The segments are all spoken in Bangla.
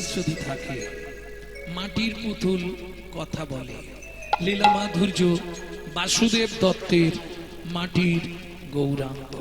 বিশ্বাস যদি থাকে, মাটির পুতুল কথা বলে। লীলা মাধুর্য বাসুদেব দত্তের মাটির গৌরাঙ্গ।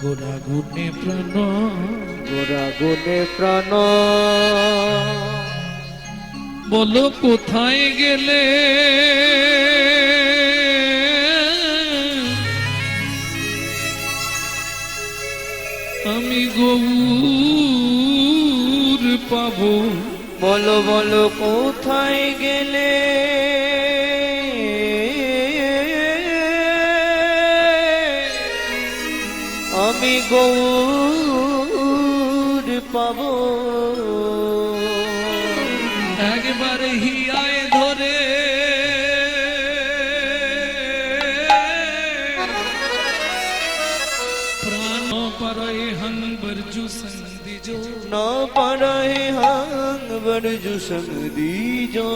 গোরাগুণে প্রাণ, গোরাগুণে প্রাণ, বলো কোথায় গেলে? আমি গৌর পাবো। বলো বলো কোথায় গেলে? আমি গৌর পাবো। একবারে হিয়ায় ধরে প্রাণ পারে হং বরজু সন্দিজো, न पारे हंग बरजु संग दीजो।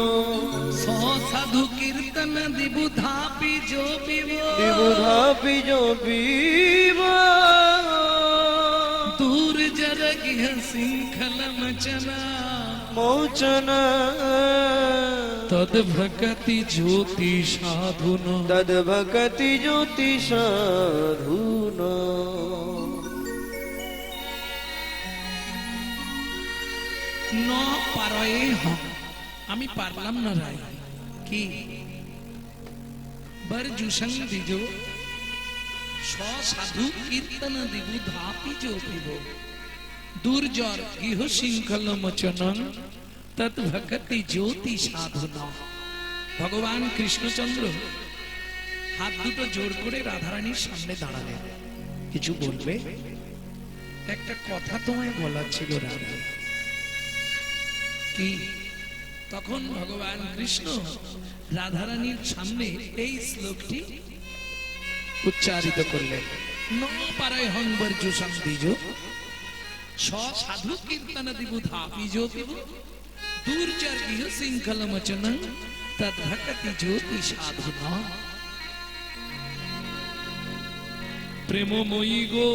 सो साधु कीर्तन दिबुधा पिजो पिबो, दिबुधा पिजो पीबो। दूर जरगिह सिंखल मचना मोचना तद भक्ति ज्योति साधुन, तद भक्ति ज्योति साधुन। न पारे हम, আমি পারলাম না রাই কি বরজু সঙ্গ দিজো, সাধু কীর্তন দিবু ধাপি जो पिबो। দুর্জর গৃহ শৃঙ্খল মোচনং তৎ ভক্তি জ্যোতি সাধনা। ভগবান কৃষ্ণচন্দ্র হাত দুটো জোর করে রাধারানীর সামনে দাঁড়ালেন। কিছু বলবে? একটা কথা তোমায় বলার ছিল রাধা। কি? তখন ভগবান কৃষ্ণ রাধারানীর সামনে এই শ্লোকটি উচ্চারিত করলেন। ন পারায় হং বরজু সন্দিজো, সাধু কীর্তন দিবু ধাপিজো পিবু। দুর্জর গৃহ শৃঙ্খল মোচনং তদ ভক্তি জ্যোতি সাধনা। প্রেমময়ী গো,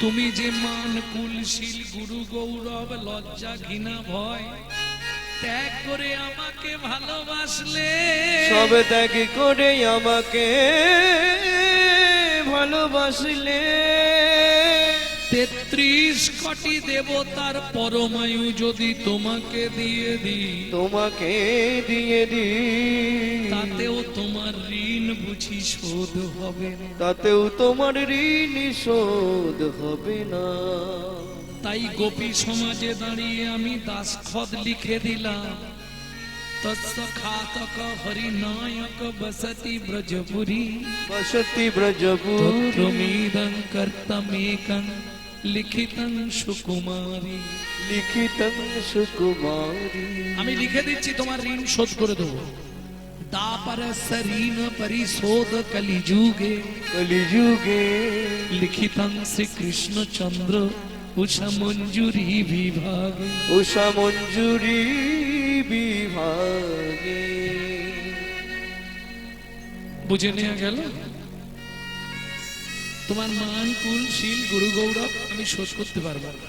তুমি যে মান কুলশীল গুরু গৌরব লজ্জা ঘৃণা ভয় ত্যাগ করে আমাকে ভালোবাসলে, সব ত্যাগ করে আমাকে ভালোবাসলে। ৩৩ কোটি দেবতার পরমায়ু যদি তোমাকে দিয়ে দিই, তোমাকে দিয়ে দি, তাতেও তোমার ঋণ বুঝি শোধ হবে না। তাতেও তোমার ঋণ শোধ হবে না। তাই গোপী সমাজে দাঁড়িয়ে আমি দাসখত লিখে দিলাম। তৎস খাতক হরিনায়ক বসতি ব্রজপুরী, বসতি ব্রজপুরী, তত্রমিদং কর্তমেকং লিখিতং সুকুমারী। লিখিতং সুকুমারী। আমি লিখে দিচ্ছি, তোমার ঋণ শোধ করে দেবো। দাপরস ঋণ পরিশোধ কলিযুগে, কলিযুগে লিখিতং শ্রীকৃষ্ণচন্দ্র উষা মঞ্জুরি বিভাগে। উষা মঞ্জুরি বিভাগে। বুঝে নেওয়া গেল? তোমার মান কুল শীল গুরু গৌরব আমি শোধ করতে পারবো না।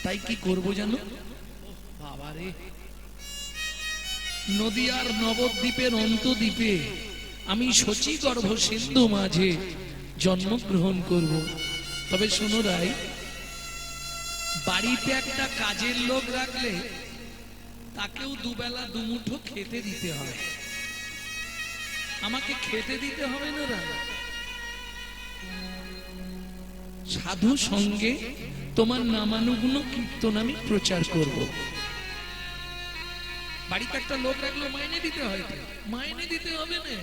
তাই কি করবো জানো? বাবারে, নদিয়ার নবদ্বীপের অন্তদ্বীপে আমি শচীগর্ভ সিন্ধু মাঝে জন্মগ্রহণ করব। তবে শোনো রাই, বাড়িতে একটা কাজের লোক রাখলে তাকেও দুবেলা দুমুঠো খেতে দিতে হয়। আমাকে খেতে দিতে হবে না রাই? সাধু সঙ্গে তোমার নামানুগুণ কীর্তন আমি প্রচার করব। বাড়িতে একটা লোক রাখলো মাইনে দিতে হয়, মাইনে দিতে হবে না,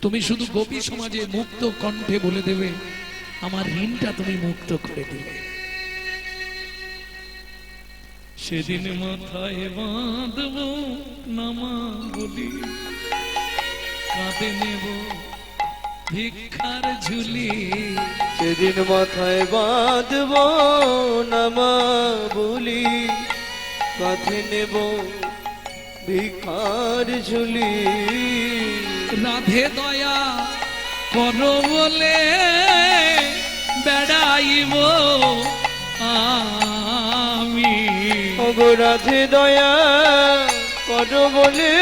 তুমি শুধু গোপী সমাজে মুক্ত কণ্ঠে বলে দেবে, আমার ঋণটা তুমি মুক্ত করে দেবে। সেদিন মাথায় বাঁধব নামা বলি, কাঁধে নেব ভিক্ষার ঝুলি। সেদিন মাথায় বাঁধব নামা বলি, কাঁধে নেব ভিখার ঝুলি। রাধে দয়া করো বলে বেড়াইব আমি। ওগো রাধে দয়া করো বলে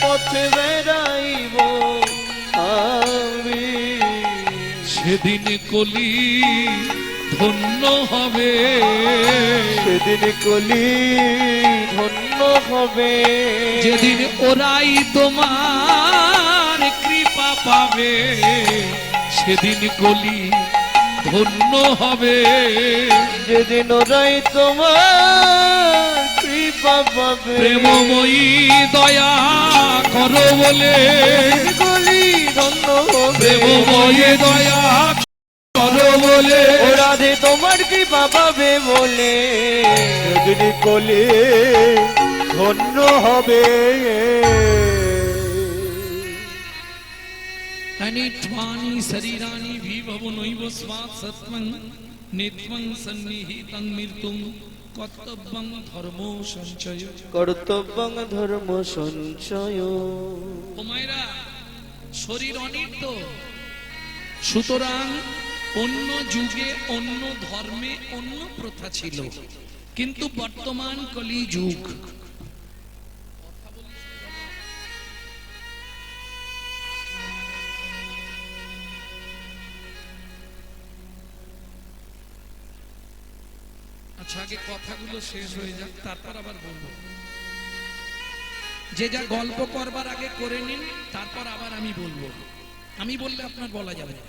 পথে বেড়াইব আমি। সেদিন কলি ধন্য হবে, সেদিন কলি ধন্য হবে, যেদিন ওরাই তোমার কৃপা পাবে। সেদিন কলি ধন্য হবে, যেদিন ওরাই তোমার কৃপা পাবে। প্রেমময়ী দয়া করো বলে, কলি ধন্য হবে, প্রেমময়ী দয়া করো বলে, ও রাধে তোমার কৃপা পাবে বলে। যেদিন কলি ধন্য হবে। अनित्वानि शरीराणि विभवनैव स्वात् सत्वं नित्यं सन्निहितं मृत्युं कर्तव्यं धर्मो सञ्चय। কর্তব্যং ধর্ম সঞ্চয়। ও মায়েরা, শরীর অনিত্য, সুতরাং অন্য যুগে অন্য ধর্মে অন্য প্রথা ছিল, কিন্তু বর্তমান কলি যুগ। আচ্ছা, আগে কথাগুলো শেষ হয়ে যাক, তারপর আবার বলবো। যে যা গল্প করবার আগে করে নিন, তারপর আবার আমি বলবো। আমি বললে আপনার বলা যাবে না।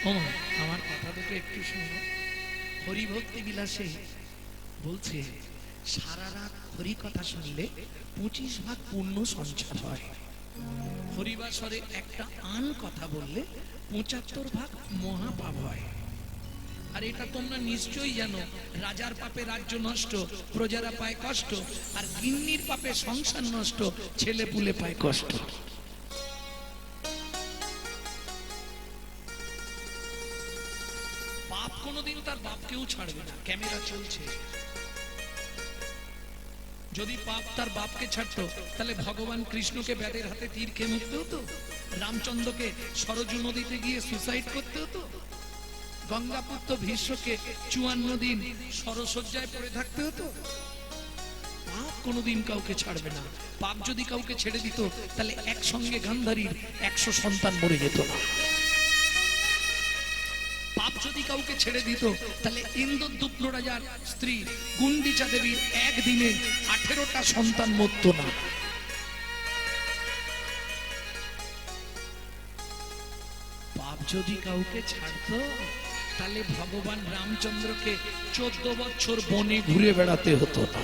ও আমার কথা দুটো একটু শোনো। হরিভক্তি বিলাসে বলছে, সারা রাত হরি কথা শুনলে 25 ভাগ পুণ্য সঞ্চার হয়। হরিবাসরে একটা আন কথা বললে 75 ভাগ মহাপাপ হয়। আর এটা তোমরা নিশ্চয়ই জানো, রাজার পাপে রাজ্য নষ্ট, প্রজারা পায় কষ্ট, আর গিন্নির পাপে সংসার নষ্ট, ছেলে পুলে পায় কষ্ট। পাপ কোনোদিন তার বাপকেও ছাড়বে না। ক্যামেরা চলছে, যদি পাপ তার বাপকে ছাড়তো, তাহলে ভগবান কৃষ্ণকে ব্যাধের হাতে তীর খেয়ে মরতে হতো, রামচন্দ্রকে সরজু নদীতে গিয়ে সুসাইড করতে হতো, গঙ্গাপুত্র ভীষ্মকে 54 দিন সরসজ্জায় পড়ে থাকতে হতো। পাপ কোনোদিন কাউকে ছাড়বে না। পাপ যদি কাউকে ছেড়ে দিত, তাহলে একসঙ্গে গান্ধারীর 100 সন্তান মরে যেত না। পাপ যদি কাউকে ছেড়ে দিত, তাহলে ইন্দ্রদুম্ন রাজার স্ত্রী গুন্ডিচা দেবীর একদিনে 18টা সন্তান মরত না। পাপ যদি কাউকে ছাড়তো, তাহলে ভগবান রামচন্দ্রকে 14 বছর বনে ঘুরে বেড়াতে হতো না।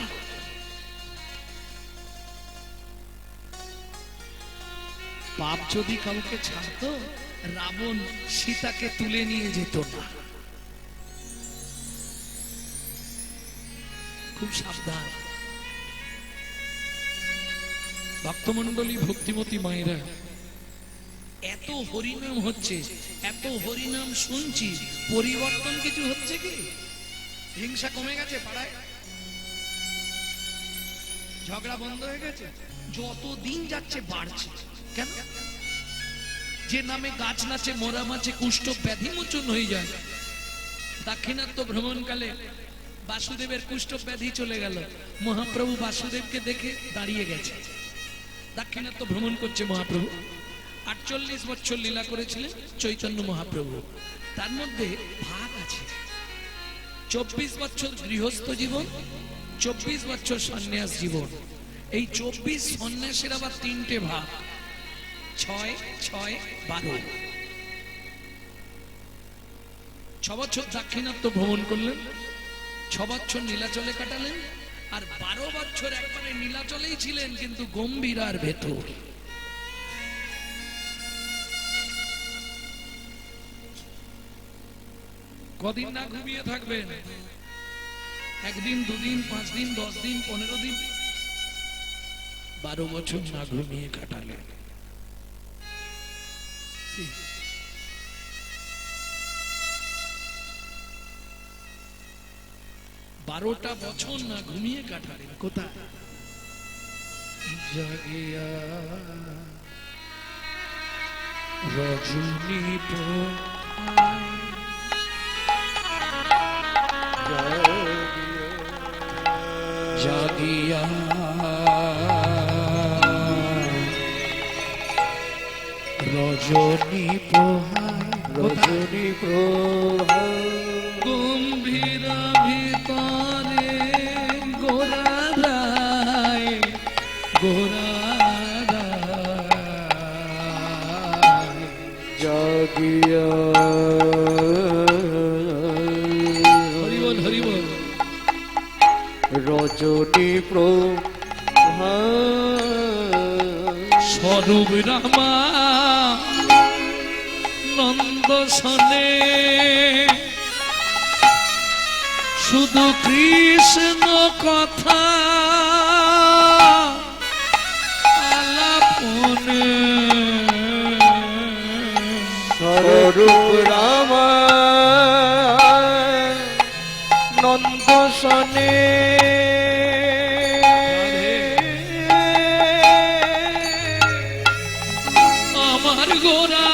পাপ যদি কাউকে ছাড়তো, রাবণ সীতাকে তুলে নিয়ে যেত না। খুব সাবধান ভক্তমণ্ডলী, ভক্তিমতী মায়েরা। এত হরিনাম হচ্ছে, এত হরিনাম শুনছি, পরিবর্তন কিছু হচ্ছে কি? হিংসা কমে গেছে পাড়ায়? ঝগড়া বন্ধ হয়ে গেছে? যত দিন যাচ্ছে বাড়ছে। কেন? যে নামে গাছ নাচে, মোরা মাছে, কুষ্ঠ ব্যাধি মোচন হয়ে যায়। দাক্ষিণাত্য ভ্রমণকালে বাসুদেবের কুষ্ঠ ব্যাধি চলে গেল। মহাপ্রভু বাসুদেবকে দেখে দাঁড়িয়ে গেছে। দাক্ষিণাত্য ভ্রমণ করছে মহাপ্রভু। 48 বছর লীলা করেছিলেন চৈতন্য মহাপ্রভু। তার মধ্যে ভাগ আছে, 24 বছর গৃহস্থ জীবন, 24 বছর সন্ন্যাস জীবন। এই 24 সন্ন্যাসের আবার 3টে ভাগ। ছয় ছয় 12। 6 বছর দাক্ষিণাত্য ভ্রমণ করলেন, 6 বছর নীলাচলে কাটালেন, আর 12 বছর একবারে নীলাচলেই ছিলেন, কিন্তু গম্ভীরার ভেতর। কদিন না ঘুমিয়ে থাকবেন? একদিন, দুদিন, 5 দিন, 10 দিন, 15 দিন, 12 বছর না ঘুমিয়ে কাটালেন। 12টা বছর না ঘুমিয়ে কাটালেন কোথায়? জাগিয়া রজনী জাগিয়া রজনী প্রহার, রজনী প্রহার গম্ভীর ভিতরে গোরারায় গোরারায় জাগিয়া হরিবল হরিবল রজনী প্রহার স্বরূপ রামা নন্দ সনে শুধু কৃষ্ণ কথা আলাপনে স্বরূপ রামা নন্দ সনে আমার গোরা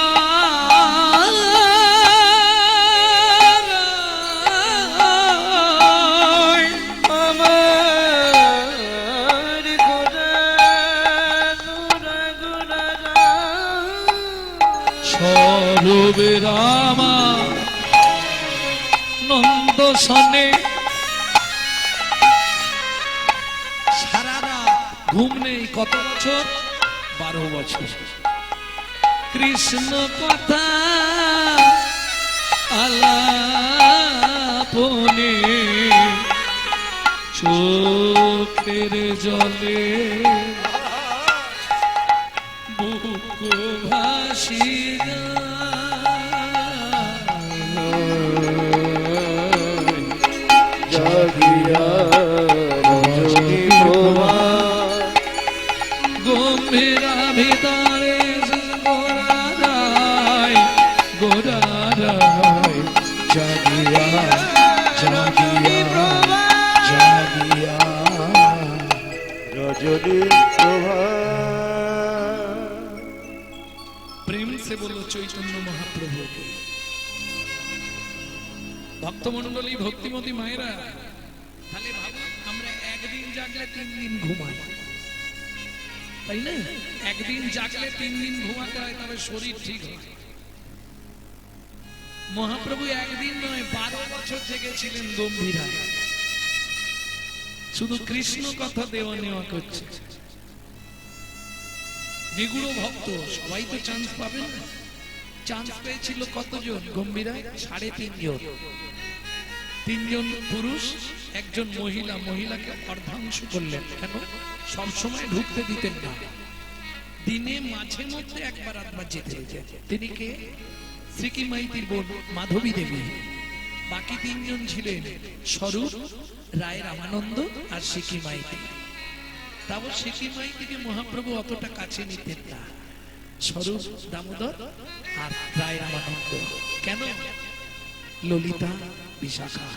স্বরূপ রামা নন্দ সনে সারা রাত ঘুম নেই। কত বছর? 12 বছর। কৃষ্ণ কথা আলাপনে চোখের জলে বুক ভাসি জাগিয়া রজনী প্রহার গম্ভীরা ভিতরে গোরারায় গোরারায় জাগিয়া জাগিয়া জাগিয়া রজনী প্রহার। প্রেম সে বলো চৈতন্য মহাপ্রভুকে। ভক্তমন্ডলী, ভক্তিমতী মায়েরা, তাহলে ভাবুন, আমরা একদিন জাগলে 3 দিন ঘুমাই, তাই না? একদিন জাগলে 3 দিন ঘুমাতে হয়, তবে শরীর ঠিক হয়। মহাপ্রভু একদিন নয় 12 বছর জেগেছিলেন গম্ভীরায়, শুধু কৃষ্ণ কথা দেওয়া নেওয়া করছে। নিগুড় ভক্ত সবাই তো চান্স পাবেন না। চান্স পেয়েছিল কতজন গম্ভীরায়? 3.5 জন। 3 জন পুরুষ, 1 জন মহিলা। মহিলাকে অর্ধাংশ করলেন। কেন? সব সময় ঢুকতে দিতেন না, দিনে মাঝে মধ্যে একবার আধবার যেতে যেতেন। তিনি কে? শ্রীকি মাইতির বোন মাধবী দেবী। বাকি 3 জন ছিলেন স্বরূপ, রায় রামানন্দ আর শ্রীকি মাইতি। তাও শ্রীকি মাইতিকে মহাপ্রভু অতটা কাছে নিতেন না, স্বরূপ দামোদর আর রায় রামানন্দ। কেন? ললিতা, বিশাখা,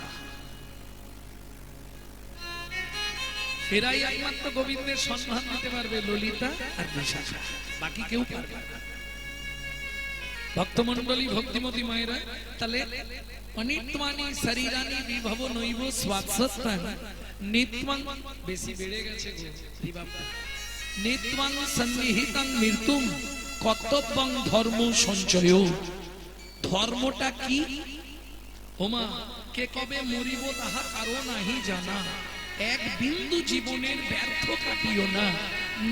এরাই একমাত্র গোবিন্দের সম্মান দিতে পারবে, ললিতা আর বিশাখা, বাকি কেউ পারবে না। ভক্তমন্ডলী, ভক্তিমতী মায়েরা, তাহলে অনিত্মানি শরীরানি বিভব নৈব স্বাৎসত্তান নিত্যং, বেশি বেড়ে গেছে গো বিবাহটা। নিত্যং সন্নিহিতং মৃত্যুম কর্তব্যং ধর্ম সঞ্চয়। ধর্মটা কি? ওমা, কে কবে মরিব তাহা কারো নাহি জানা। এক বিন্দু জীবনের ব্যর্থ কাটিও না।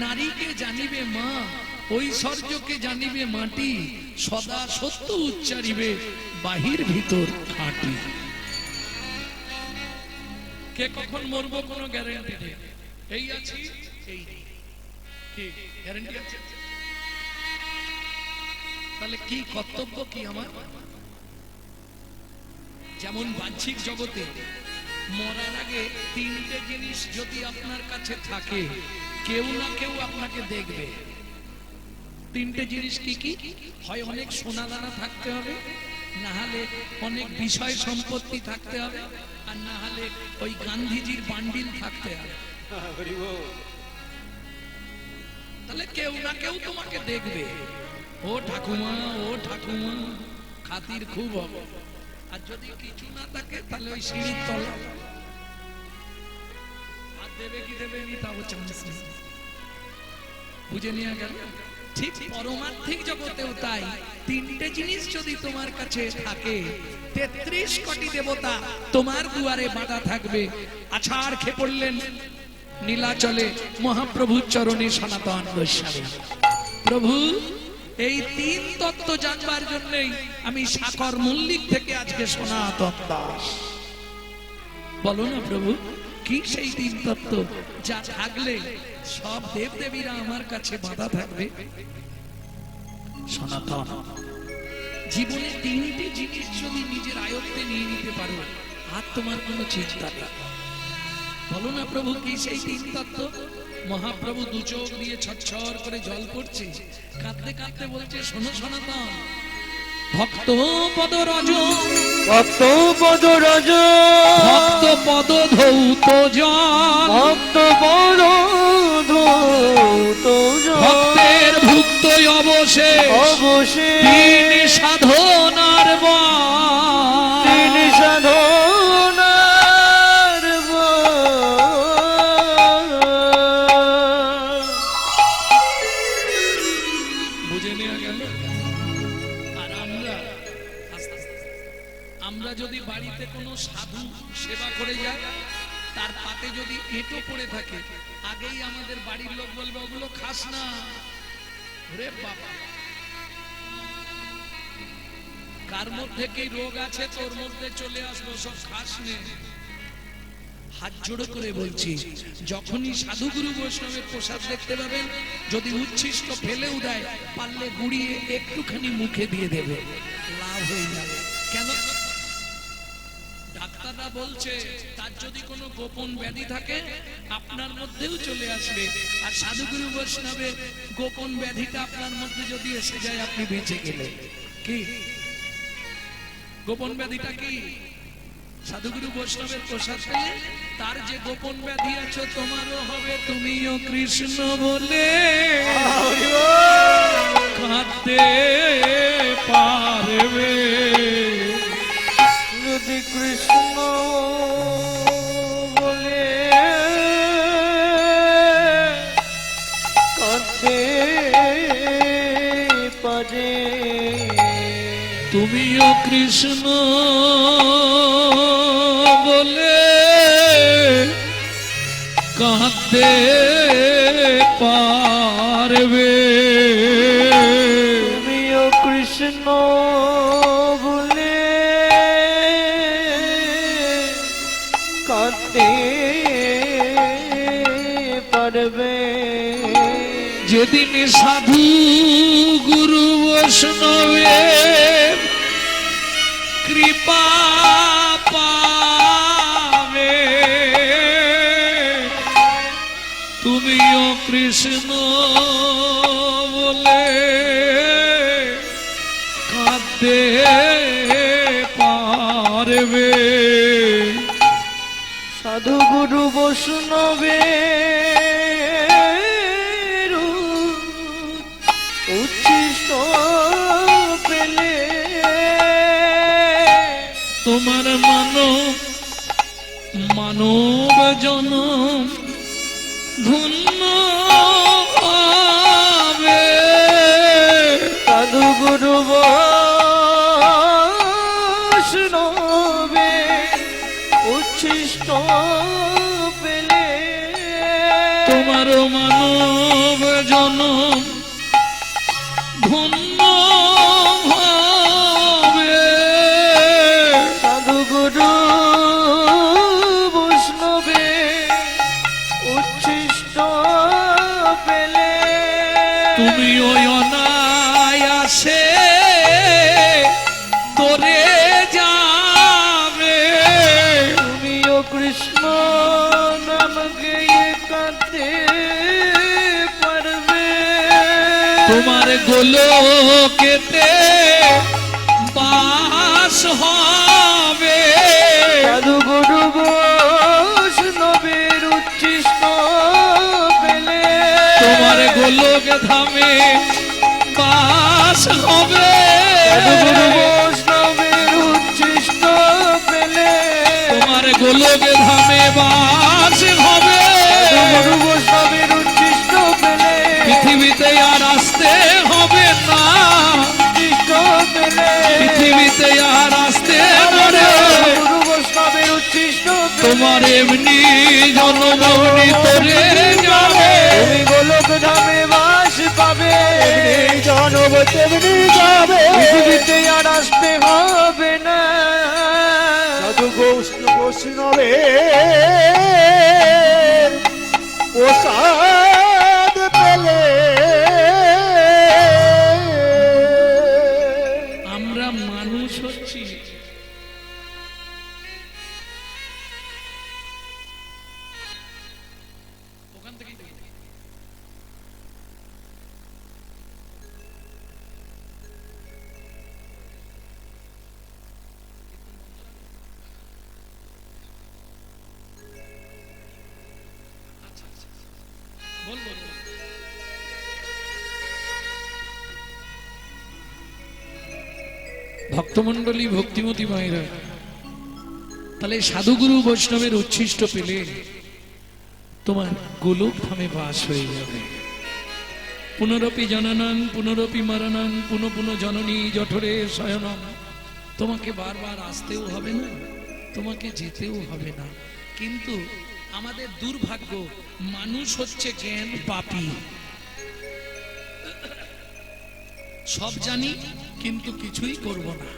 নারীকে জানিবে মা, ঐশ্বর্যকে জানিবে মাটি, সদা সত্য উচ্চারিবে, বাহির ভিতর খাঁটি। কে কখন মরবো কোনো গ্যারান্টি নেই। এই আছি, এই নেই, কি গ্যারান্টি আছে? তাহলে কি কর্তব্য কি আমার? যেমন বাহ্যিক জগতে মরার আগে তিনটে জিনিস যদি আপনার কাছে থাকে, কেউ না কেউ আপনাকে দেখবে। তিনটে জিনিস কি কি? হয় অনেক সোনা দানা থাকতে হবে, না হলে অনেক বিষয় সম্পত্তি থাকতে হবে, আর না হলে ওই গান্ধীজির বান্ডিল থাকতে হবে। তাহলে কেউ না কেউ তোমাকে দেখবে, ও ঠাকুমা, ও ঠাকুমা, খাতির খুব হবে। আর যদি কিছু না থাকে তাহলে ওই সিঁড়ির তলা আর দেবে কি দেবে নি তাও চান্স নেই। বুঝে নিয়ে গেল? ঠিক পরমার্থিক জগতেও তাই। তিনটে জিনিস যদি তোমার কাছে থাকে, 33 কোটি দেবতা তোমার দুয়ারে বাঁধা থাকবে। আছাড় খেয়ে পড়লেন নীলাচলে মহাপ্রভুর চরণে সনাতন গোস্বামী। প্রভু, এই তিন তত্ত্ব জানবার জন্যই আমি সাকর মল্লিক থেকে আজকে সনাতন দাস। বলো না প্রভু, কি সেই তিন তত্ত্ব যা থাকলে সব দেব দেবীরা আমার কাছে বাঁধা থাকবে? সনাতন জীবনে তিনটি জিনিস যদি নিজের আয়ত্তে নিয়ে নিতে পারো, আর তোমার কোনো চিন্তা নেই। বলো না প্রভু, কি সেই তিন তত্ত্ব? মহাপ্রভু দু চোখ দিয়ে ছটছর করে জল পড়ছে, কাঁদতে কাঁদতে বলছে, শোনো সনাতন, ভক্ত পদ রজ, ভক্ত পদ রজ, ভক্ত পদ ধৌত জন, ভক্ত পদ ধৌত জন, ভক্তের ভুক্ত অবশেষ, অবশেষ তিনি সাধনার বল, তিনি সাধনার বল। বুঝে নেওয়া গেল? আর আমরা যদি বাড়িতে কোনো সাধু সেবা করে যাই, তার পাতে যদি এঁটো পড়ে থাকে, আগেই আমাদের বাড়ির লোক বলবে, ওগুলো খাস না। ওরে বাবা, কার মধ্যে কি রোগ আছে তোর মধ্যে চলে আসলো, সব খাস নে। হাত জোড়ো করে বলছি, যখনই সাধুগুরু বৈষ্ণবের প্রসাদ দেখতে পাবেন, যদি উচ্ছিষ্ট ফেলেও দেয়, পারলে গুড়িয়ে একটুখানি মুখে দিয়ে দেবে, লাভ হয়ে যাবে। কেন? ডাক্তাররা বলছে তার যদি কোনো গোপন ব্যাধি থাকে আপনার মধ্যেও চলে আসবে। আর সাধুগুরু বৈষ্ণবে গোপন ব্যাধিটা আপনার মধ্যে যদি এসে যায়, আপনি বেঁচে গেলেন। কি গোপন ব্যাধিটা? কি সাধুগুরু বৈষ্ণবের প্রসাদ পেলে তার যে গোপন ব্যাধি আছে তোমারও হবে। তুমিও কৃষ্ণ বলে কাঁদতে পারবে, যদি কৃষ্ণ বলে কাঁদতে পারে, তুমিও কৃষ্ণ বলে কাঁদতে পারবে, তুমিও কৃষ্ণ বলে কাঁদতে পারবে। যেদিন সাধু গুরু বৈষ্ণবের কৃপা পাবে, তুমিও কৃষ্ণ বলে কাঁদতে পারবে। সাধু গুরু বৈষ্ণবে উচ্ছিষ্ট পেলে তোমার মানব জনম ধন্য হবে। সাধু গুরু বৈষ্ণবে উচ্ছিষ্ট পেলে তোমার মানব জনম তোমার গোলকেতে বাস হবে সাধু গুরু বৈষ্ণবের উচ্ছিষ্ট পেলে তোমার গোলক ধামে বাস হবে সাধু গুরু বৈষ্ণবের উচ্ছিষ্ট পেলে তোমার গোলক ধামে বাস হবে সাধু গুরু বৈষ্ণবের উচ্ছিষ্ট পেলে পৃথিবীতে আর আসতে হবে না উচ্ছিষ্ট পেলে পৃথিবীতে আর আসতে হবে গুরু বৈষ্ণবের উচ্ছিষ্ট তোমার এমনি জনমনি তোরে যাবে তুমি গোলক ধামে বাস পাবে জনব তেমনি যাবে পৃথিবীতে আর আসতে হবে না সাধু বৈষ্ণবে প্রসাদ পেলে আমরা মানুষ হচ্ছি ওখান থেকেই দেখি। আচ্ছা, আচ্ছা। বল, বল, বল। ভক্তমন্ডলী ভক্তিমতী মায়েরা তাহলে সাধুগুরু বৈষ্ণবের উচ্ছিষ্ট পেলে তোমার গোলক ধামে বাস হয়ে যাবে পুনরপি জননং পুনরপি মরণং পুনঃ পুনঃ জননী জঠরে শয়নম তোমাকে বারবার আসতেও হবে না তোমাকে যেতেও হবে না কিন্তু আমাদের দুর্ভাগ্য মানুষ হচ্ছে জ্ঞান পাপী সব জানি কিন্তু কিছুই করব না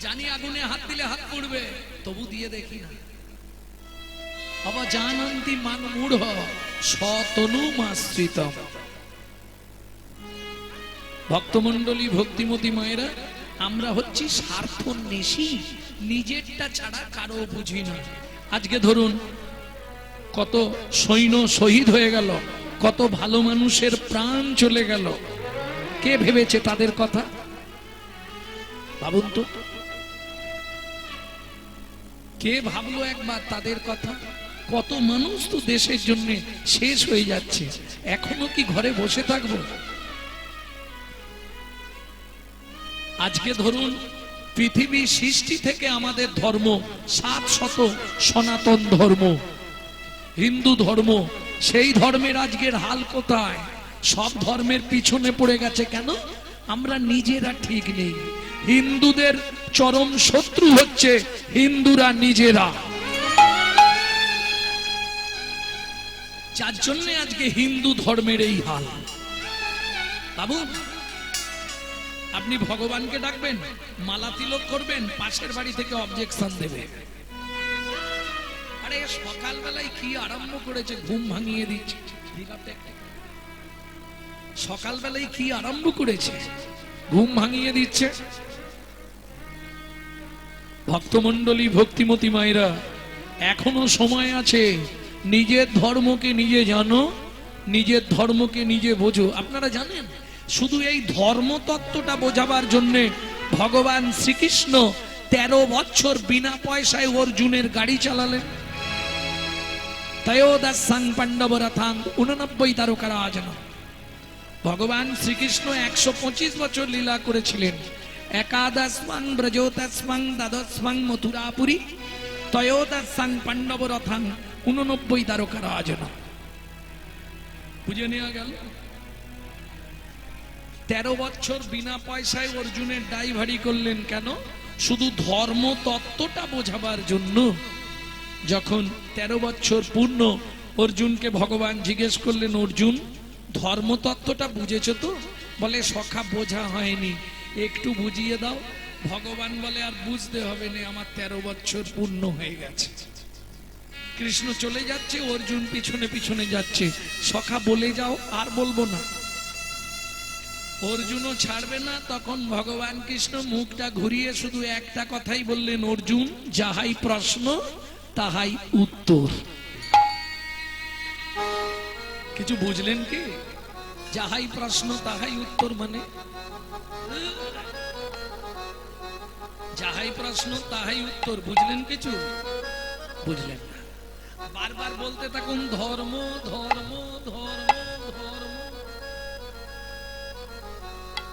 জানি আগুনে হাত দিলে হাত পড়বে তবু দিয়ে দেখি না অবজানন্তি মান মূঢ় সতনুমাশ্রিতম ভক্তমণ্ডলী ভক্তিমতী মায়েরা আমরা হচ্ছি স্বার্থন্বেষী নিজেরটা ছাড়া কারো বুঝি না আজকে ধরুন কত সৈন্য শহীদ হয়ে গেল কত ভালো মানুষের প্রাণ চলে গেল কে ভেবেছে তাদের কথা ভাবুন তো কে ভাবলো একবার তাদের কথা কত মানুষ তো দেশের জন্য শেষ হয়ে যাচ্ছে এখনো কি ঘরে বসে থাকবো আজকে ধরুন পৃথিবী সৃষ্টি থেকে আমাদের ধর্ম 700 সনাতন ধর্ম হিন্দু ধর্ম সেই ধর্মের আজকের হাল কোথায় সব ধর্মের পিছনে পড়ে গেছে কেন আমরা নিজেরা ঠিক নেই হিন্দুদের চরম শত্রু হচ্ছে হিন্দুরা নিজেরা যার জন্য আজকে হিন্দু ধর্মের এই হাল বাবু আপনি ভগবানকে ডাকবেন মালা তিলক করবেন পাশের বাড়ি থেকে অবজেকশন দেবে আরে সকালবেলায় কি আরম্ভ করেছে ঘুম ভাঙিয়ে দিচ্ছে সকালবেলায় কি আরম্ভ করেছে ঘুম ভাঙিয়ে দিচ্ছে ভক্তমণ্ডলী ভক্তিমতী মায়েরা এখনো সময় আছে নিজের ধর্মকে নিজে জানো নিজের ধর্মকে নিজে বোঝো আপনারা জানেন শুধু এই ধর্ম তত্ত্বটা বোঝাবার জন্য ভগবান শ্রীকৃষ্ণ 13 বছর বিনা পয়সায় অর্জুনের গাড়ি চালালেন তয়োদশং পাণ্ডব রথাং 89 তারকা রাজন ভগবান শ্রীকৃষ্ণ 125 বছর লীলা করেছিলেন একাদশং ব্রজোতস্মং দ্বাদশং মথুরাপুরী তয়োদশং পাণ্ডব রথাং 89 তারকা রাজন বুঝে নেওয়া গেল 13 বছর বিনা পয়সায় অর্জুনের ড্রাইভারি করলেন কেন শুধু ধর্ম তত্ত্বটা বোঝাবার জন্য যখন 13 বছর পূর্ণ অর্জুনকে ভগবান জিজ্ঞেস করলেন অর্জুন ধর্ম তত্ত্বটা বুঝেছো তো বলে সখা বোঝা হয়নি একটু বুঝিয়ে দাও ভগবান বলে আর বুঝতে হবে না আমার 13 বছর পূর্ণ হয়ে গেছে কৃষ্ণ চলে যাচ্ছে অর্জুন পিছনে পিছনে যাচ্ছে সখা বলে যাও আর বলবো না অর্জুনও ছাড়বে না তখন ভগবান কৃষ্ণ মুখটা ঘুরিয়ে শুধু একটা কথাই বললেন অর্জুন যাহাই প্রশ্ন তাহাই উত্তর কিছু বুঝলেন কি? যাহাই প্রশ্ন তাহাই উত্তর, মানে যাহাই প্রশ্ন তাহাই উত্তর, বুঝলেন কিছু? বুঝলেন না। বারবার বলতে থাকুন ধর্ম ধর্ম ধর্ম ধর্ম।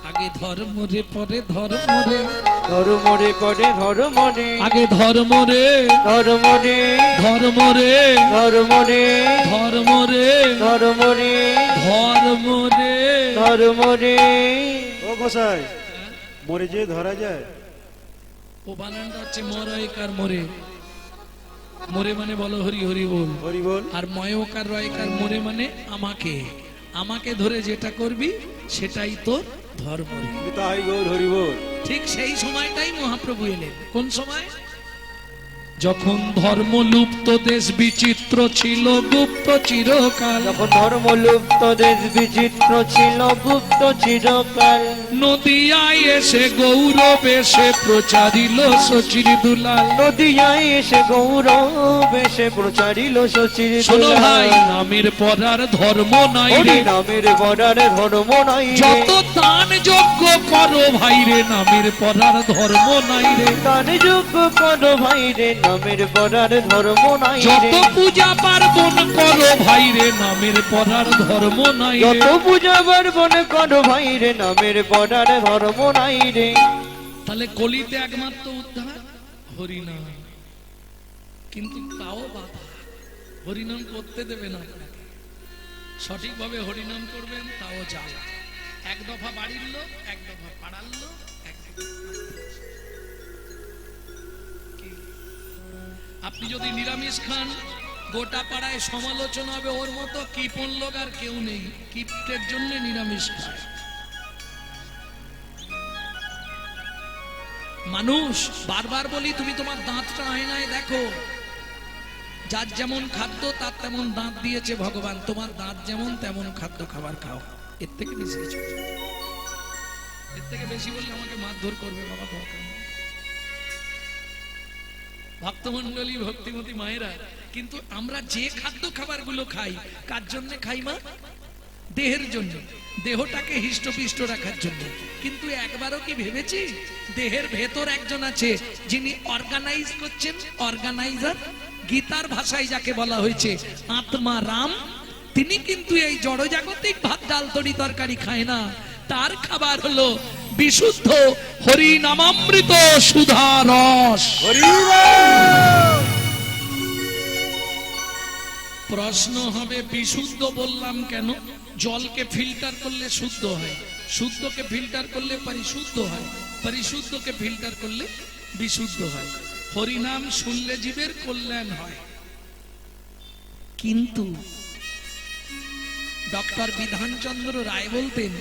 আগে ধর্ম রে পরে ধর্ম রে, ধর্ম রে পরে ধর্ম রে, আগে ধর্ম রে ধর্ম রে, ধর্ম রে ধর্ম রে, ধর্ম রে ধর্ম রে, ধর্ম রে। ধর্ম রে। ও গোসাই, মরে যে ধরা যায়। ও বানানটা হচ্ছে মরয়কার মোরে, মোরে মানে বলো হরি হরি বল, হরি বল। আর ময়কার রয়কার মোরে মানে আমাকে, আমাকে ধরে যেটা করবি সেটাই তোর ধর্ম রে। তাই গৌর হরি বল। ঠিক সেই সময়টাই মহাপ্রভু এলেন। কোন সময়? যখন ধর্ম লুপ্ত দেশ বিচিত্র ছিল গুপ্ত চিরকাল, যখন ধর্ম লুপ্ত দেশ বিচিত্র ছিল গুপ্ত চিরকাল, নদিয়ায় এসে গৌরব এসে প্রচারিল শচীর দুলাল। নদিয়ায় এসে গৌরব এসে প্রচারিল শচীর শোনো দুলাল। ভাই, নামের পরার ধর্ম নাই রে, হরি নামের পরার ধর্ম নাই রে, যত দান যজ্ঞ করো ভাই রে, নামের পরার ধর্ম নাই রে, দান যোগ্য করো ভাই রে, নামের পরার ধর্ম নাই যত রে, পূজা পার্বণ করো ভাই রে, নামের পরার ধর্ম নাই রে। যত পূজা পার্বণ করো ভাই রে, নামের পরার ধর্ম নাই রে। তাহলে কলিতে একমাত্র উদ্ধার হরিনাম, কিন্তু তাও বাধা, হরিনাম করতে দেবে না আপনাকে। সঠিকভাবে হরিনাম করবেন তাও জ্বালা। এক দফা বাড়ির লোক, এক দফা পাড়ার লোক, এক দফা কি? আপনি যদি নিরামিষ খান, গোটা পাড়ায় সমালোচনা হবে, ওর মতো কিপন লোক আর কেউ নেই, কিপ্টের জন্য নিরামিষ খায়। মানুষ বারবার বলি, তুমি তোমার দাঁতটা আয়নায় দেখো, যার যেমন খাদ্য তার তেমন দাঁত দিয়েছে ভগবান, তোমার দাঁত যেমন তেমন খাদ্য খাবার খাও। এর থেকে বেশি কিছু না। এর থেকে বেশি বললে আমাকে মারধর করবে, বাবা দরকার নেই। ভক্তমন্ডলী ভক্তিমতী মায়েরা, কিন্তু আমরা যে খাদ্য খাবার গুলো খাই কার জন্য খাই মা? দেহের জন্য, দেহটাকে হিষ্টপিষ্ট রাখার জন্য। কিন্তু একবারও কি ভেবেছি দেহের ভেতর একজন আছে যিনি অর্গানাইজ করছেন, অর্গানাইজার, গীতার ভাষায় যাকে বলা হয়েছে আত্মা রাম, তিনি কিন্তু এই জড়জাগতিক ভাত ডাল তরি তরকারি খায় না। তার খাবার হলো বিশুদ্ধ হরি নামামৃত সুধা রস। হরি বল। প্রশ্ন হবে বিশুদ্ধ বললাম কেন? জলকে ফিল্টার করলে শুদ্ধ হয়, শুদ্ধকে ফিল্টার করলে পরিশুদ্ধ হয়, পরিশুদ্ধকে ফিল্টার করলে বিশুদ্ধ হয়। হরিনাম শুনলে জীবের কল্যাণ হয়। কিন্তু ডক্টর বিধানচন্দ্র রায় বলতেন,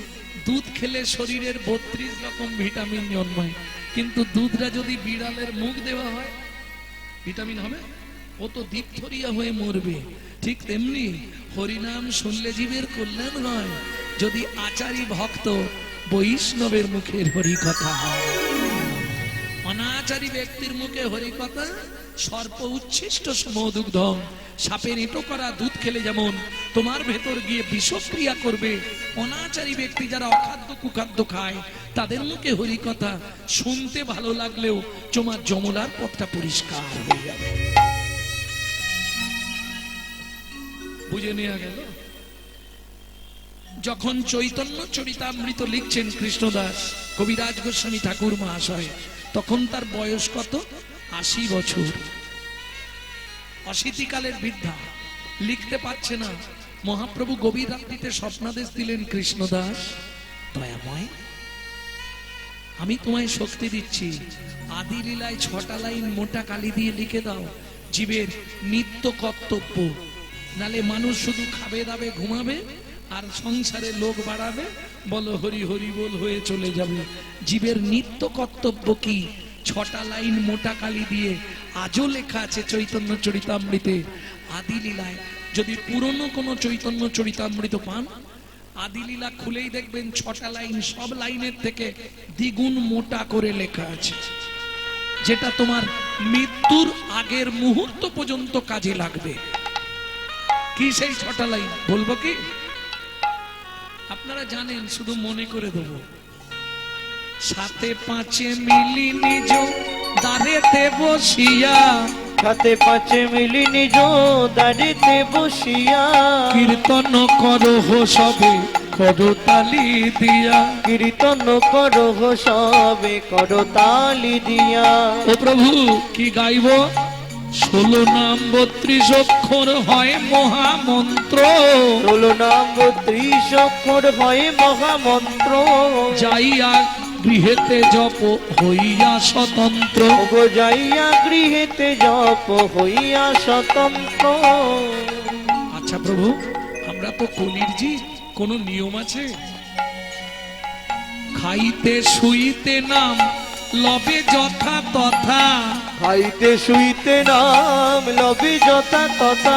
দুধ খেলে শরীরের 32 রকম ভিটামিন জন্মায়, কিন্তু দুধটা যদি বিড়ালের মুখ দেওয়া হয় ভিটামিন হবে? ও তো দীপথরিয়া হয়ে মরবে। ঠিক তেমনি হরিনাম শুনলে জীবের কল্যাণ হয় যদি আচারী ভক্ত বৈষ্ণবের মুখের হরি কথা হয়। অনাচারী ব্যক্তির মুখে হরি কথা সর্প উচ্ছিষ্ট সমদুগ্ধম, সাপের এঁটো করা দুধ খেলে যেমন তোমার ভেতর গিয়ে বিষক্রিয়া করবে, অনাচারী ব্যক্তি যারা অখাদ্য কুখাদ্য খায় তাদের মুখে হরি কথা শুনতে ভালো লাগলেও তোমার যমলার পথটা পরিষ্কার হয়ে যাবে। বুঝে নেওয়া গেল? যখন চৈতন্য চরিতামৃত লিখছেন কৃষ্ণদাস কবিরাজ গোস্বামী ঠাকুর মহাশয়, তখন তার বয়স কত? 80 বছর। অশীতিকালের বৃদ্ধা, লিখতে পারছে না। মহাপ্রভু গভীর রাত্রিতে স্বপ্নাদেশ দিলেন, কৃষ্ণদাস দয়াময়, আমি তোমায় শক্তি দিচ্ছি, আদি লীলায় 6টা লাইন মোটা কালি দিয়ে লিখে দাও, জীবের নিত্য কর্তব্য। নালে মানুষ শুধু খাবে দাবে ঘুমাবে আর সংসারে লোক বাড়াবে, বলো হরি হরি বল হয়ে চলে যাবে। জীবের নিত্য কর্তব্য কি? 6টা লাইন মোটা কালি দিয়ে আজও লেখা আছে চৈতন্য চরিতামৃতে। আদি লীলায় যদি পুরনো কোনো চৈতন্য চরিতামৃত পান, আদি লীলা খুলেই দেখবেন 6টা লাইন সব লাইনের থেকে দ্বিগুণ মোটা করে লেখা আছে, যেটা তোমার মৃত্যুর আগের মুহূর্ত পর্যন্ত কাজে লাগবে। কি সেই 6টা লাইন বলবো কি? আপনারা জানেন, শুধু মনে করে দেবো। সাথে পাঁচে মিলি নিজ দাঁড়েতে বসিয়া, সাথে পাঁচে মিলি নিজ দাঁড়িতে বসিয়া, কীর্তন করহ সবে করতালি দিয়া। কীর্তন করো সবে করো তালি দিয়া। ও প্রভু কি গাইব? 16 নাম 32 অক্ষর হয় মহামন্ত্র, 16 নাম 30 অক্ষর হয় মহামন্ত্র। যাইয়া গৃহেতে জপ হইয়া স্বতন্ত্র। ওগো যাইয়া গৃহেতে জপ হইয়া স্বতন্ত্র। আচ্ছা প্রভু, আমরা তো কলির জি, কোন নিয়ম আছে? খাইতে শুইতে নাম লবে যথা তথা, খাইতে শুইতে নাম লবে যথা তথা।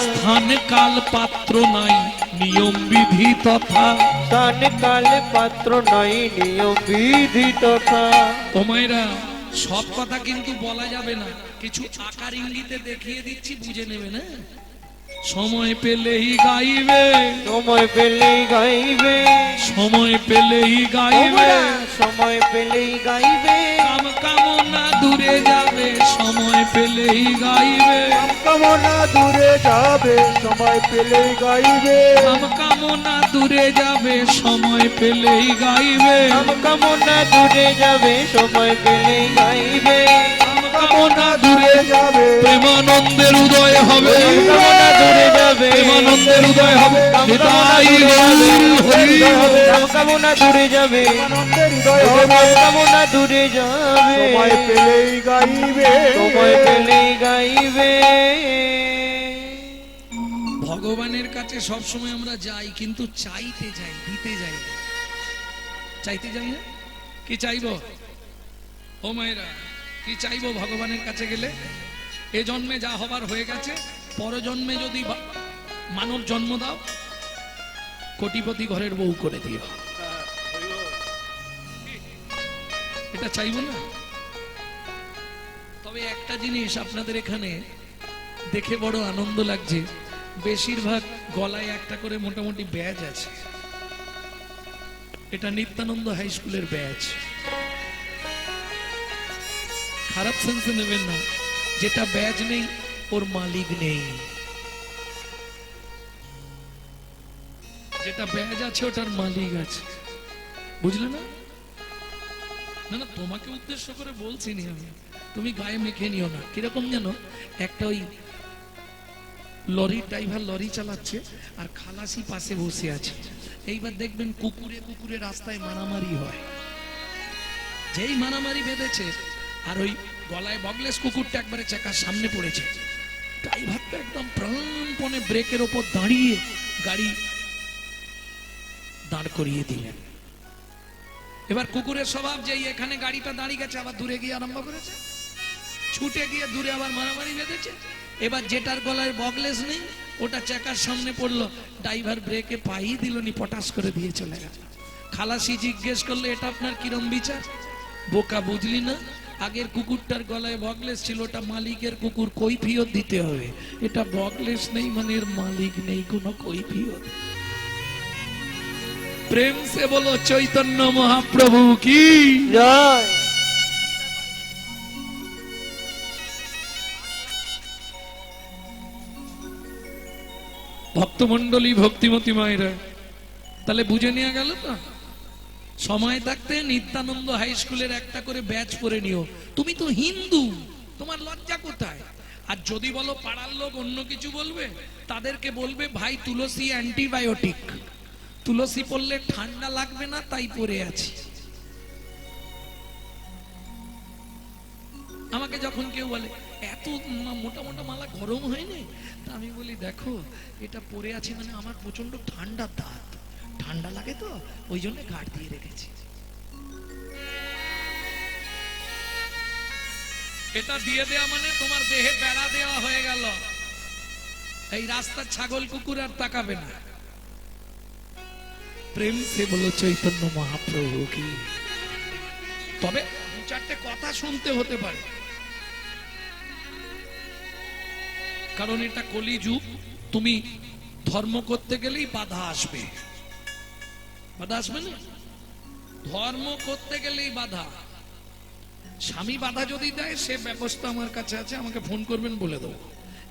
স্থান কাল পাত্র নাই নিয়ম বিধি তথা। স্থান কাল পাত্র নাই নিয়ম বিধি তথা। তোমায়রা সব কথা কিন্তু বলা যাবে না, কিছু আকার ইঙ্গিতে দেখিয়ে দিচ্ছি, বুঝে নেবে না। সময় পেলেই গাইবে, সময় পেলেই গাইবে, সময় পেলেই গাইবে। সময় পেলেই গাইবে। কাম কামনা দূরে যাবে, সময় পেলেই গাইবে। কামনা দূরে যাবে, সময় পেলেই গাইবে। কাম কামনা দূরে যাবে, সময় পেলেই গাইবে। কাম কামনা দূরে যাবে, সময় পেলেই গাইবে। কামনা দূরে যাবে, প্রেমানন্দের উদয় হবে, কামনা দূরে যাবে, প্রেমানন্দের উদয় হবে। নিতাই হরি হরি। কামনা দূরে যাবে, আনন্দের হৃদয় হবে। কামনা দূরে যাবে। সময় পেলেই গাইবে, সময় পেলেই গাইবে। ভগবানের কাছে সব সময় আমরা যাই, কিন্তু চাইতে যাই, দিতে যাই না। চাইতে যাই না, কি চাইবো? ও মায়েরা, কি চাইবো ভগবানের কাছে গেলে? এ জন্মে যা হবার হয়ে গেছে, পর জন্মে যদি মানব জন্ম দাও, কোটিপতি ঘরের বউ করে দিও। এটা চাইবো না? তবে একটা জিনিস আপনাদের এখানে দেখে বড় আনন্দ লাগছে, বেশিরভাগ গলায় একটা করে মোটামুটি ব্যাজ আছে। এটা নিত্যানন্দ হাই স্কুলের ব্যাজ। খারাপ সেন্সে নেবেন না, যেটা ব্যাজ নেই ওর মালিক নেই, যেটা ব্যাজ আছে ওটার মালিক আছে। বুঝলে না? না না, তোমাকে উদ্দেশ্য করে বলছি নি আমি, তুমি গায়ে মেখে নিও না। কিরকম যেন একটা ওই লরির ড্রাইভার লরি চালাচ্ছে আর খালাসি পাশে বসে আছে। এইবার দেখবেন কুকুরে কুকুরে রাস্তায় মারামারি হয়। যেই মারামারি বেঁধেছে আর ওই গলায় বগলেস কুকুরটা একবারে চাকার সামনে পড়েছে, ড্রাইভারটা একদম প্রাণপণে ব্রেকের ওপর দাঁড়িয়ে গাড়ি দাঁড় করিয়ে দিলেন। এবার কুকুরের স্বভাব, যেই এখানে গাড়িটা দাঁড়িয়ে গেছে আবার দূরে গিয়ে আরম্ভ করেছে, ছুটে গিয়ে দূরে আবার মারামারি বেঁধেছে। এবার যেটার গলায় বগলেস নেই ওটা চাকার সামনে পড়লো, ড্রাইভার ব্রেকে পাই দিল নি, পটাশ করে দিয়ে চলে গেল। খালাসি জিজ্ঞেস করলো, এটা আপনার কিরম বিচার? বোকা, বুঝলি না? আগের কুকুরটার গলায় বগলেস ছিল, ওটা মালিকের কুকুর, কৈফিয়ত দিতে হবে। এটা বগলেস নেই মানে এর মালিক নেই কোনো কৈফিয়ত। প্রেম সে বলো চৈতন্য মহাপ্রভু কি জয়। ভক্তমন্ডলী, ভক্তিমতী মায়েরা, তাহলে বুঝে নেওয়া গেল তো? সময় থাকতে নিত্যানন্দ হাই স্কুলের একটা করে ব্যাচ পরে নিও। তুমি তো হিন্দু, তোমার লজ্জা কোথায়? আর যদি বলো পাড়ার লোক অন্য কিছু বলবে, তাদেরকে বলবে ভাই তুলসী অ্যান্টিবায়োটিক, তুলসী পড়লে ঠান্ডা লাগবে না তাই পরে আছি। আমাকে যখন কেউ বলে এত মোটা মোটা মালা গরম হয়নি, তা আমি বলি দেখো এটা পরে আছি মানে আমার প্রচন্ড ঠান্ডা দাঁত, ঠান্ডা লাগে তো ওই জন্য গাঢ় দিয়ে রেখেছি। এটা দিয়ে দেয়া মানে তোমার দেহে বেড়া দেওয়া হয়ে গেল। এই রাস্তার ছাগল কুকুর আর তাকাবে না। প্রেম সে বলো চৈতন্য মহাপ্রভু কি। তবে দু চারটে কথা শুনতে হতে পারে। কারণ এটা কলিযুগ, তুমি ধর্ম করতে গেলেই বাধা আসবে। বাধা আসবে না? ধর্ম করতে গেলেই বাধা। স্বামী বাধা যদি দেয়, সে ব্যবস্থা আমার কাছে আছে, আমাকে ফোন করবেন বলে দেবো।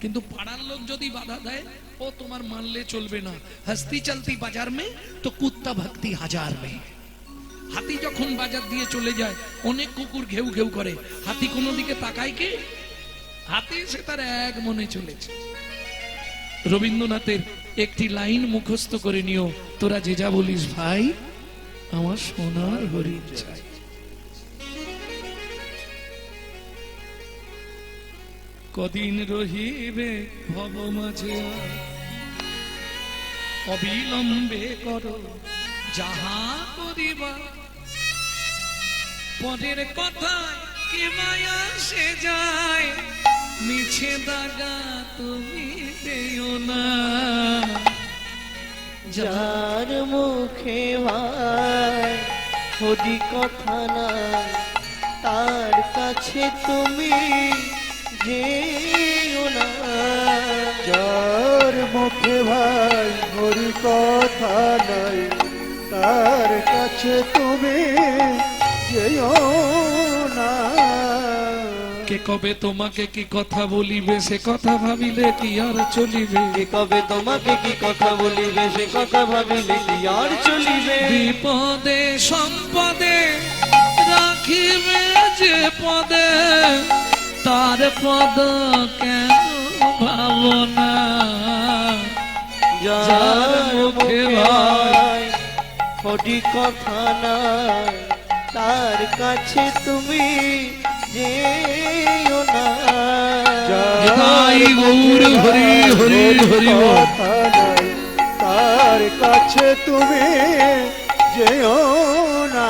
কিন্তু পাড়ার লোক যদি বাধা দেয়, ও তোমার মানলে চলবে না। হস্তি চলতি বাজার মে তো কুত্তা ভক্তি হাজার মে। হাতি যখন বাজার দিয়ে চলে যায়, অনেক কুকুর ঘেউ ঘেউ করে, হাতি কোনো দিকে তাকায় কি? হাতি সে তার এক মনে চলেছে। রবীন্দ্রনাথের একটি লাইন মুখস্থ করে নিও, তোরা যে যা বলিস ভাই, আমার সোনার হরিণ চাই। কদিন রহিবে ভব মাঝে, অবিলম্বে করো যাহা করিবা। পরের কথা কি মায়া সে যায়, মিছে দাগা তুমি দেও না। যার মুখে ভাই হরি কথা নাই, তার কাছে তুমি যেও না। যার মুখে ভাই হরি কথা নাই, তার কাছে তুমি যেও না। কে কবে তোমাকে কি কথা বলিবে, সে কথা ভাবিলে কি আর চলিবে। কে কবে তোমাকে কি কথা বলিবে, সে কথা ভাবিলে কি আর চলিবে। বিপদে সম্পদে রাখিবে যে পদে, তার পদ কেন ভাবনা। যার মুখে ভাই হরি কথা নাই, তার কাছে তুমি যেও না। জয় গৌর হরি হরি হরি বল। কথা নাই, তার কাছে তুমি যেও না।